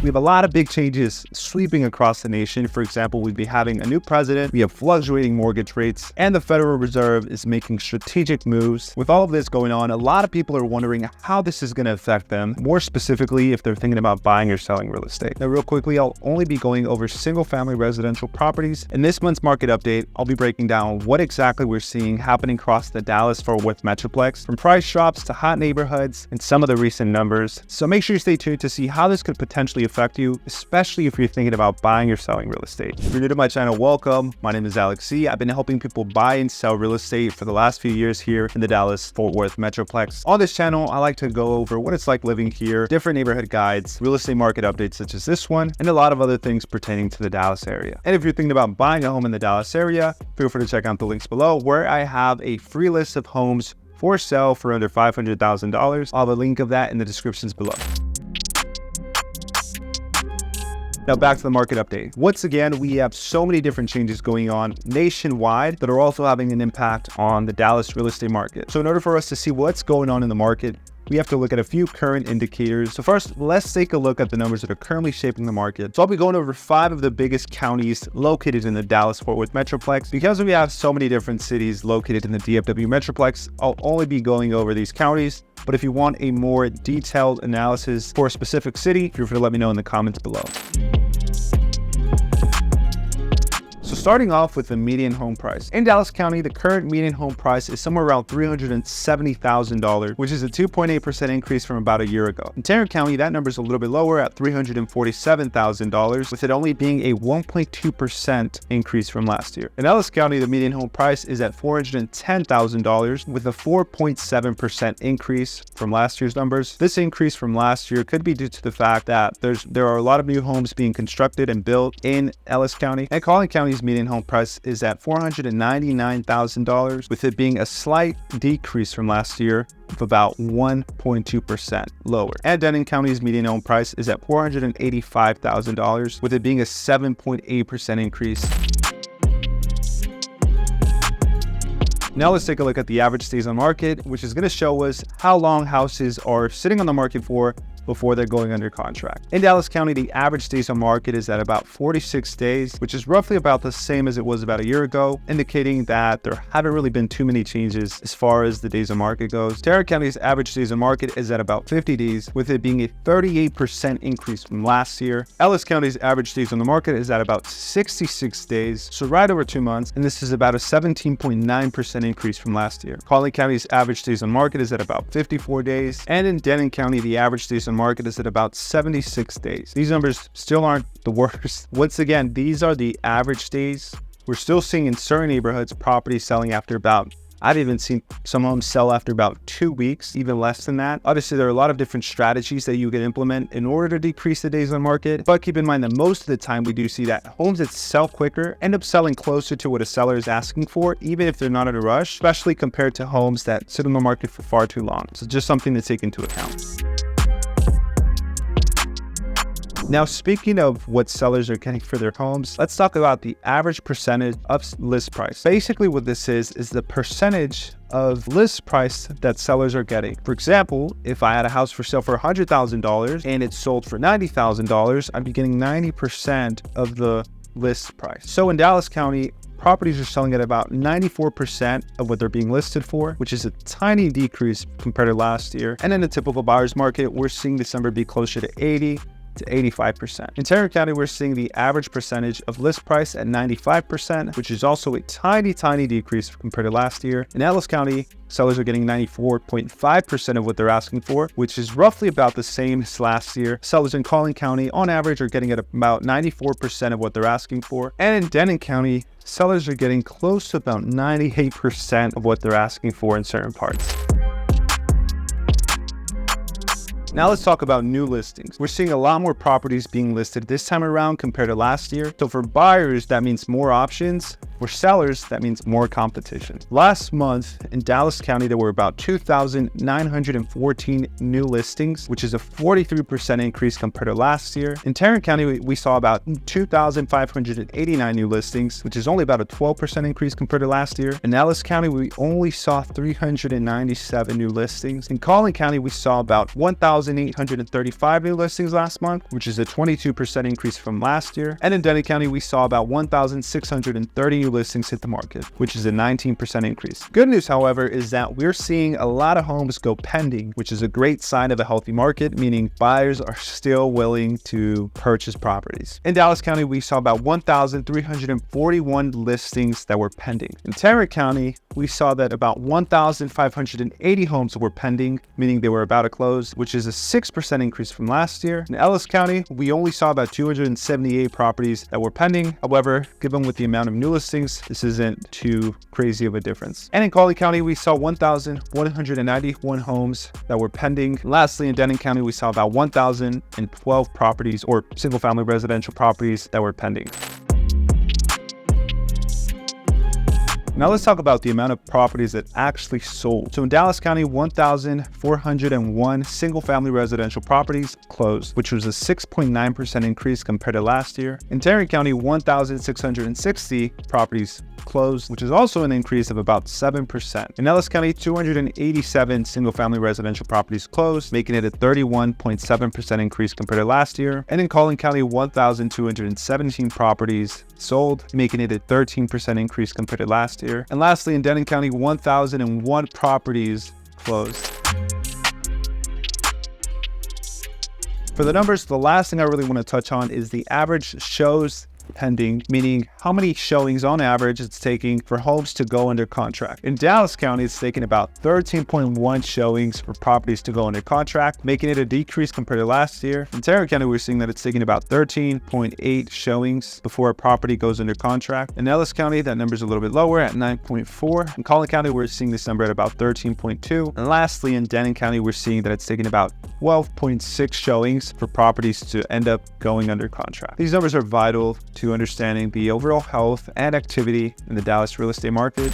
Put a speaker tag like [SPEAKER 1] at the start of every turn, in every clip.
[SPEAKER 1] We have a lot of big changes sweeping across the nation. For example, we'd be having a new president, we have fluctuating mortgage rates, and the Federal Reserve is making strategic moves. With all of this going on, a lot of people are wondering how this is going to affect them, more specifically if they're thinking about buying or selling real estate. Now, real quickly, I'll only be going over single-family residential properties. In this month's market update, I'll be breaking down what exactly we're seeing happening across the Dallas-Fort Worth Metroplex, from price drops to hot neighborhoods and some of the recent numbers. So make sure you stay tuned to see how this could potentially affect you, especially if you're thinking about buying or selling real estate. If you're new to my channel, welcome. My name is Alex C. I've been helping people buy and sell real estate for the last few years here in the Dallas-Fort Worth Metroplex. On this channel, I like to go over what it's like living here, different neighborhood guides, real estate market updates such as this one, and a lot of other things pertaining to the Dallas area. And if you're thinking about buying a home in the Dallas area, feel free to check out the links below where I have a free list of homes for sale for under $500,000. I'll have a link of that in the descriptions below. Now back to the market update. Once again, we have so many different changes going on nationwide that are also having an impact on the Dallas real estate market. So in order for us to see what's going on in the market, we have to look at a few current indicators. So first, let's take a look at the numbers that are currently shaping the market. So I'll be going over 5 of the biggest counties located in the Dallas-Fort Worth Metroplex. Because we have so many different cities located in the DFW Metroplex, I'll only be going over these counties. But if you want a more detailed analysis for a specific city, feel free to let me know in the comments below. So starting off with the median home price. In Dallas County, the current median home price is somewhere around $370,000, which is a 2.8% increase from about a year ago. In Tarrant County, that number is a little bit lower at $347,000, with it only being a 1.2% increase from last year. In Ellis County, the median home price is at $410,000, with a 4.7% increase from last year's numbers. This increase from last year could be due to the fact that there are a lot of new homes being constructed and built in Ellis County. And Collin County's median home price is at $499,000, with it being a slight decrease from last year of about 1.2% lower. And Denton County's median home price is at $485,000, with it being a 7.8% increase. Now let's take a look at the average days on market, which is going to show us how long houses are sitting on the market for before they're going under contract. In Dallas County, the average days on market is at about 46 days, which is roughly about the same as it was about a year ago, indicating that there haven't really been too many changes as far as the days on market goes. Tarrant County's average days on market is at about 50 days, with it being a 38% increase from last year. Ellis County's average days on the market is at about 66 days, so right over 2 months, and this is about a 17.9% increase from last year. Collin County's average days on market is at about 54 days, and in Denton County, the average days on market is at about 76 days. These numbers still aren't the worst. Once again, these are the average days. We're still seeing in certain neighborhoods properties selling after I've even seen some homes sell after about 2 weeks, even less than that. Obviously, there are a lot of different strategies that you can implement in order to decrease the days on market, but keep in mind that most of the time we do see that homes that sell quicker end up selling closer to what a seller is asking for, even if they're not in a rush, especially compared to homes that sit on the market for far too long. So just something to take into account. Now, speaking of what sellers are getting for their homes, let's talk about the average percentage of list price. Basically, what this is the percentage of list price that sellers are getting. For example, if I had a house for sale for $100,000 and it sold for $90,000, I'd be getting 90% of the list price. So in Dallas County, properties are selling at about 94% of what they're being listed for, which is a tiny decrease compared to last year. And in a typical buyer's market, we're seeing this number be closer to 80 to 85%. In Tarrant County, we're seeing the average percentage of list price at 95%, which is also a tiny decrease compared to last year. In Ellis County, sellers are getting 94.5% of what they're asking for, which is roughly about the same as last year. Sellers in Collin County, on average, are getting at about 94% of what they're asking for. And in Denton County, sellers are getting close to about 98% of what they're asking for in certain parts. Now let's talk about new listings. We're seeing a lot more properties being listed this time around compared to last year. So for buyers, that means more options. For sellers, that means more competition. Last month in Dallas County, there were about 2,914 new listings, which is a 43% increase compared to last year. In Tarrant County, we saw about 2,589 new listings, which is only about a 12% increase compared to last year. In Ellis County, we only saw 397 new listings. In Collin County, we saw about 1,835 new listings last month, which is a 22% increase from last year. And in Denton County, we saw about 1,630 new listings hit the market, which is a 19% increase. Good news, however, is that we're seeing a lot of homes go pending, which is a great sign of a healthy market, meaning buyers are still willing to purchase properties. In Dallas County, we saw about 1,341 listings that were pending. In Tarrant County, we saw that about 1,580 homes were pending, meaning they were about to close, which is a 6% increase from last year. In Ellis County, we only saw about 278 properties that were pending. However, given with the amount of new listings, this isn't too crazy of a difference. And in Collin County, we saw 1,191 homes that were pending. Lastly, in Denton County, we saw about 1,012 properties or single-family residential properties that were pending. Now let's talk about the amount of properties that actually sold. So in Dallas County, 1,401 single-family residential properties closed, which was a 6.9% increase compared to last year. In Tarrant County, 1,660 properties closed, which is also an increase of about 7%. In Ellis County, 287 single-family residential properties closed, making it a 31.7% increase compared to last year. And in Collin County, 1,217 properties sold, making it a 13% increase compared to last year. And lastly, in Denton County, 1,001 properties closed. For the numbers, the last thing I really want to touch on is the average shows pending, meaning how many showings on average it's taking for homes to go under contract. In Dallas County, it's taking about 13.1 showings for properties to go under contract, making it a decrease compared to last year. In Tarrant County, we're seeing that it's taking about 13.8 showings before a property goes under contract. In Ellis County, that number is a little bit lower at 9.4. In Collin County, we're seeing this number at about 13.2. And lastly, in Denton County, we're seeing that it's taking about 12.6 showings for properties to end up going under contract. These numbers are vital to understanding the overall health and activity in the Dallas real estate market.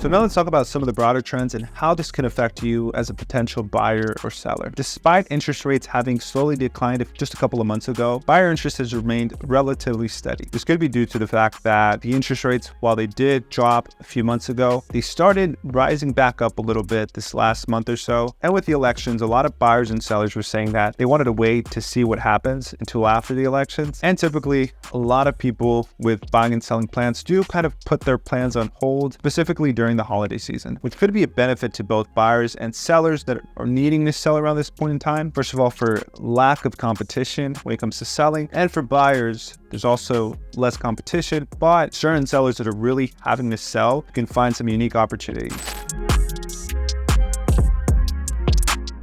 [SPEAKER 1] So now let's talk about some of the broader trends and how this can affect you as a potential buyer or seller. Despite interest rates having slowly declined just a couple of months ago, buyer interest has remained relatively steady. This could be due to the fact that the interest rates, while they did drop a few months ago, they started rising back up a little bit this last month or so. And with the elections, a lot of buyers and sellers were saying that they wanted to wait to see what happens until after the elections. And typically, a lot of people with buying and selling plans do kind of put their plans on hold, specifically during the holiday season, which could be a benefit to both buyers and sellers that are needing to sell around this point in time. First of all, for lack of competition when it comes to selling, and for buyers, there's also less competition, but certain sellers that are really having to sell can find some unique opportunities.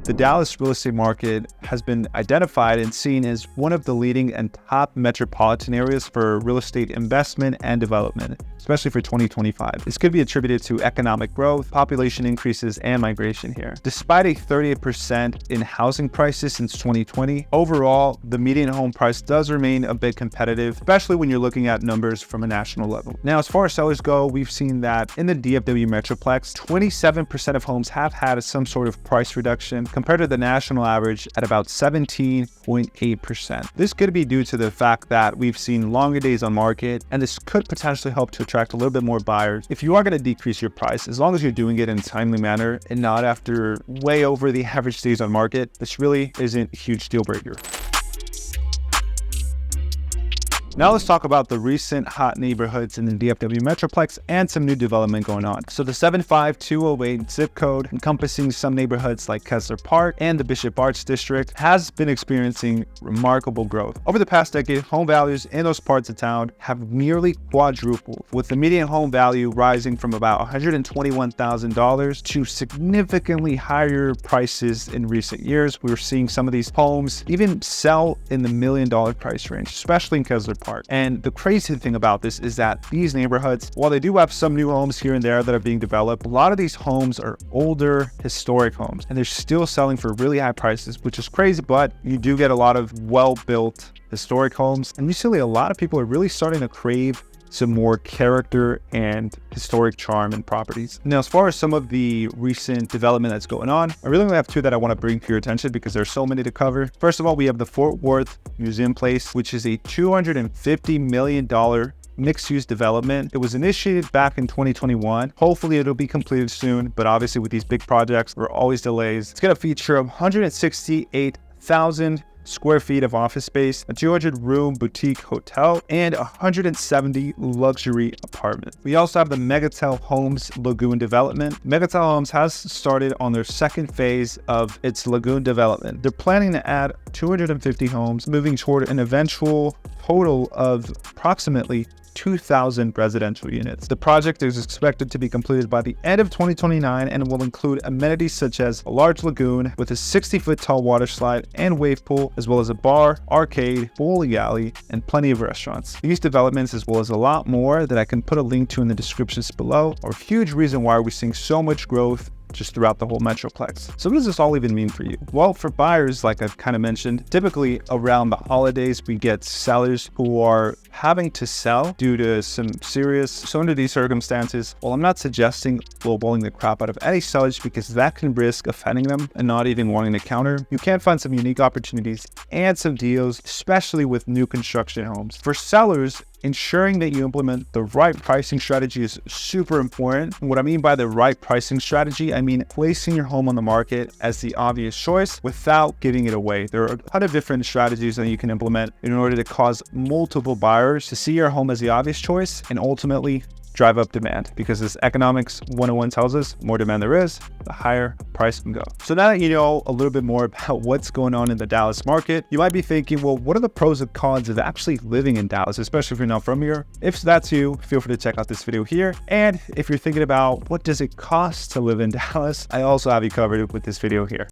[SPEAKER 1] The Dallas real estate market has been identified and seen as one of the leading and top metropolitan areas for real estate investment and development, especially for 2025. This could be attributed to economic growth, population increases, and migration here. Despite a 38% in housing prices since 2020, overall, the median home price does remain a bit competitive, especially when you're looking at numbers from a national level. Now, as far as sellers go, we've seen that in the DFW Metroplex, 27% of homes have had some sort of price reduction, compared to the national average at about 17.8%. This could be due to the fact that we've seen longer days on market, and this could potentially help to attract a little bit more buyers. If you are going to decrease your price, as long as you're doing it in a timely manner and not after way over the average days on market, this really isn't a huge deal breaker. Now let's talk about the recent hot neighborhoods in the DFW Metroplex and some new development going on. So the 75208 zip code, encompassing some neighborhoods like Kessler Park and the Bishop Arts District, has been experiencing remarkable growth. Over the past decade, home values in those parts of town have nearly quadrupled, with the median home value rising from about $121,000 to significantly higher prices in recent years. We're seeing some of these homes even sell in the $1 million price range, especially in Kessler Park. apart. And the crazy thing about this is that these neighborhoods, while they do have some new homes here and there that are being developed, a lot of these homes are older historic homes, and they're still selling for really high prices, which is crazy. But you do get a lot of well-built historic homes, and recently a lot of people are really starting to crave some more character and historic charm in properties. Now, as far as some of the recent development that's going on, I really only have two that I want to bring to your attention because there's so many to cover. First of all, we have the Fort Worth Museum Place, which is a $250 million mixed-use development. It was initiated back in 2021. Hopefully it'll be completed soon, but obviously with these big projects, there are always delays. It's going to feature 168,000 square feet of office space, a 200-room boutique hotel, and 170 luxury apartments. We also have the Megatel Homes Lagoon development. Megatel Homes has started on their second phase of its lagoon development. They're planning to add 250 homes, moving toward an eventual total of approximately 2,000 residential units. The project is expected to be completed by the end of 2029 and will include amenities such as a large lagoon with a 60-foot tall water slide and wave pool, as well as a bar, arcade, bowling alley, and plenty of restaurants. These developments, as well as a lot more that I can put a link to in the descriptions below, are a huge reason why we're seeing so much growth just throughout the whole Metroplex. So what does this all even mean for you? Well, for buyers, like I've kind of mentioned, typically around the holidays, we get sellers who are having to sell due to some serious. So under these circumstances, well, I'm not suggesting lowballing the crap out of any sellers because that can risk offending them and not even wanting to counter. You can find some unique opportunities and some deals, especially with new construction homes. For sellers, ensuring that you implement the right pricing strategy is super important. And what I mean by the right pricing strategy, I mean placing your home on the market as the obvious choice without giving it away. There are a ton of different strategies that you can implement in order to cause multiple buyers to see your home as the obvious choice and ultimately drive up demand, because as economics 101 tells us, more demand there is, the higher price can go. So now that you know a little bit more about what's going on in the Dallas market, you might be thinking, well, what are the pros and cons of actually living in Dallas, especially if you're not from here? If that's you, feel free to check out this video here. And if you're thinking about what does it cost to live in Dallas, I also have you covered with this video here.